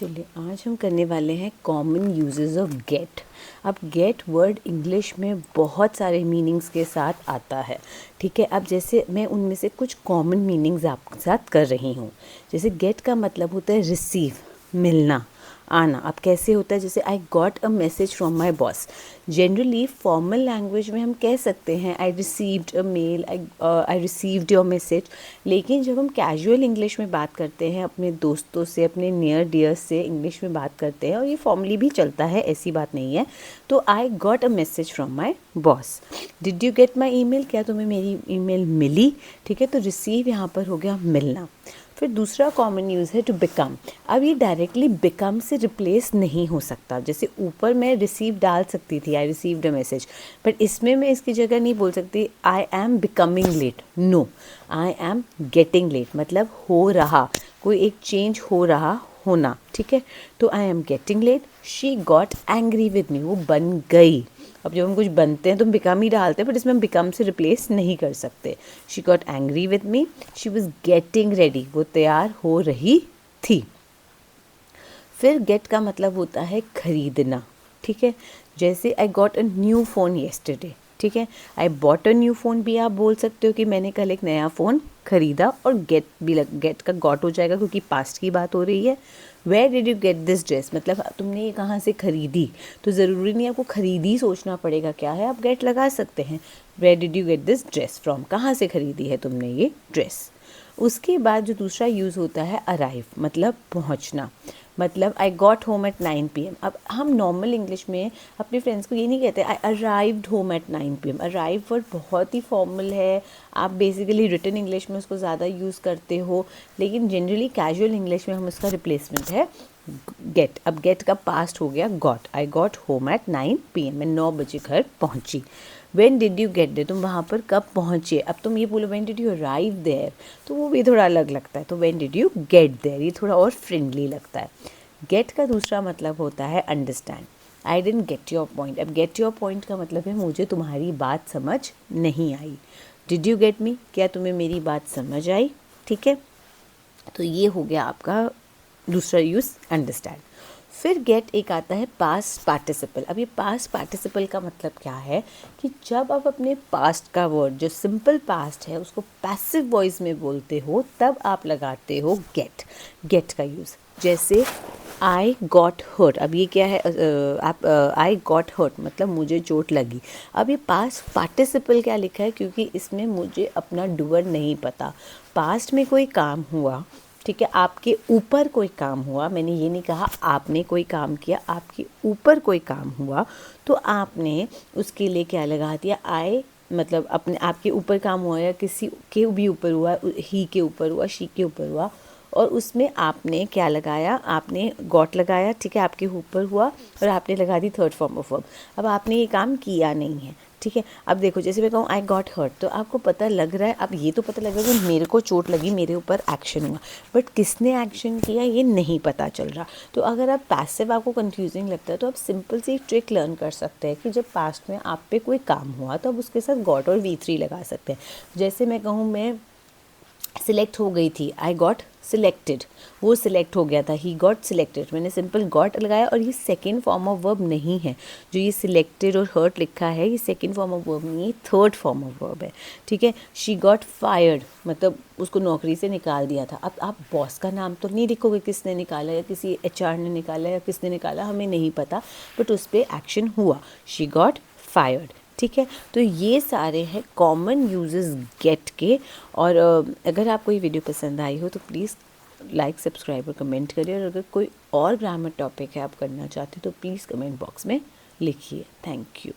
चलिए आज हम करने वाले हैं कॉमन यूजेस ऑफ गेट। अब गेट वर्ड इंग्लिश में बहुत सारे मीनिंग्स के साथ आता है, ठीक है। अब जैसे मैं उनमें से कुछ कॉमन मीनिंग्स आपके साथ कर रही हूँ। जैसे गेट का मतलब होता है रिसीव, मिलना, आना। अब कैसे होता है, जैसे I got a message from my boss. Generally formal language में हम कह सकते हैं I received a mail, I received your message. लेकिन जब हम कैजुअल इंग्लिश में बात करते हैं, अपने दोस्तों से, अपने नियर डियर से इंग्लिश में बात करते हैं, और ये फॉर्मली भी चलता है, ऐसी बात नहीं है। तो आई got a message from my boss. Did you get my email, क्या तुम्हें मेरी ईमेल मिली, ठीक है। तो रिसीव यहाँ पर हो गया मिलना। फिर दूसरा कॉमन यूज़ है टू बिकम। अब ये डायरेक्टली बिकम से रिप्लेस नहीं हो सकता। जैसे ऊपर मैं रिसीव डाल सकती थी, I received a message, but इसमें मैं इसकी जगह नहीं बोल सकती I am becoming late. No, I am getting late, मतलब हो रहा, कोई एक चेंज हो रहा, होना, ठीक है। तो I am getting late. She got angry with me, वो बन गई। अब जब हम कुछ बनते हैं तो हम बिकम ही डालते हैं, बट इसमें हम बिकम से रिप्लेस नहीं कर सकते। She got angry with me, she was getting ready, वो तैयार हो रही थी। फिर गेट का मतलब होता है खरीदना, ठीक है। जैसे I got a new phone yesterday, ठीक है। I bought a new phone भी आप बोल सकते हो कि मैंने कल एक नया फ़ोन खरीदा, और गेट भी गेट का गॉट हो जाएगा क्योंकि पास्ट की बात हो रही है। Where did you get this dress, मतलब तुमने ये कहाँ से खरीदी। तो ज़रूरी नहीं आपको खरीदी सोचना पड़ेगा क्या है, आप गेट लगा सकते हैं। Where did you get this dress from, कहाँ से खरीदी है तुमने ये ड्रेस। उसके बाद जो दूसरा यूज़ होता है अराइव, मतलब पहुँचना। मतलब आई गॉट होम एट 9 PM। अब हम नॉर्मल इंग्लिश में अपने फ्रेंड्स को ये नहीं कहते आई arrived home at 9 PM। Arrive word बहुत ही फॉर्मल है, आप बेसिकली रिटन इंग्लिश में उसको ज़्यादा यूज़ करते हो, लेकिन जनरली कैजुअल इंग्लिश में हम उसका रिप्लेसमेंट है गेट। अब गेट का पास्ट हो गया got. I got home at 9 PM, मैं 9 बजे घर पहुँची। When did you get there, तुम वहाँ पर कब पहुँचे। अब तुम ये बोलो when did you arrive there, तो वो भी थोड़ा अलग लगता है। तो when did you get there, ये थोड़ा और फ्रेंडली लगता है। गेट का दूसरा मतलब होता है understand. I didn't get your point. अब गेट योर पॉइंट का मतलब है मुझे तुम्हारी बात समझ नहीं आई। डिड यू गेट मी, क्या तुम्हें मेरी बात समझ आई, ठीक है। तो ये हो गया आपका दूसरा यूज़ अंडरस्टैंड। फिर गेट एक आता है पास्ट पार्टिसिपल। अब ये पास्ट पार्टिसिपल का मतलब क्या है कि जब आप अपने पास्ट का वर्ड जो सिंपल पास्ट है उसको पैसिव वॉइस में बोलते हो, तब आप लगाते हो गेट। गेट का यूज़ जैसे आई गॉट हर्ट। अब ये क्या है, आप आई गॉट हर्ट मतलब मुझे चोट लगी। अब ये पास्ट पार्टिसिपल क्या लिखा है, क्योंकि इसमें मुझे अपना डूअर नहीं पता। पास्ट में कोई काम हुआ, ठीक है, आपके ऊपर कोई काम हुआ, मैंने ये नहीं कहा आपने कोई काम किया, आपके ऊपर कोई काम हुआ, तो आपने उसके लिए क्या लगा दिया आई, मतलब अपने आपके ऊपर काम हुआ या किसी के भी ऊपर हुआ, ही के ऊपर हुआ, शी के ऊपर हुआ, और उसमें आपने क्या लगाया, आपने गॉट लगाया, ठीक है, आपके ऊपर हुआ और आपने लगा दी थर्ड फॉर्म ऑफ वर्ब। अब आपने ये काम किया नहीं है, ठीक है। अब देखो जैसे मैं कहूँ आई गॉट हर्ट, तो आपको पता लग रहा है, अब ये तो पता लग रहा है कि मेरे को चोट लगी, मेरे ऊपर एक्शन हुआ, बट किसने एक्शन किया ये नहीं पता चल रहा। तो अगर आप पैसिव आपको कंफ्यूजिंग लगता है तो आप सिंपल सी ट्रिक लर्न कर सकते हैं कि जब पास्ट में आप पे कोई काम हुआ तो आप उसके साथ गॉट और V3 लगा सकते हैं। जैसे मैं कहूँ मैं सिलेक्ट हो गई थी, आई गॉट सिलेक्टेड, वो सिलेक्ट हो गया था, ही गॉट सिलेक्टेड, मैंने सिंपल गॉट लगाया, और ये सेकेंड फॉर्म ऑफ वर्ब नहीं है। जो ये सिलेक्टेड और हर्ट लिखा है ये सेकेंड फॉर्म ऑफ वर्ब नहीं है, थर्ड फॉर्म ऑफ वर्ब है, ठीक है। शी गॉट फायर्ड मतलब उसको नौकरी से निकाल दिया था। अब आप बॉस का नाम तो नहीं लिखोगे किसने निकाला, या किसी HR ने निकाला या किसने निकाला, हमें नहीं पता, बट उस पर एक्शन हुआ, शी गॉट फायर्ड, ठीक है। तो ये सारे हैं कॉमन यूजेस गेट के। और अगर आपको ये वीडियो पसंद आई हो तो प्लीज़ लाइक, सब्सक्राइब और कमेंट करिए, और अगर कोई और ग्रामर टॉपिक है आप करना चाहते हो तो प्लीज़ कमेंट बॉक्स में लिखिए। Thank you.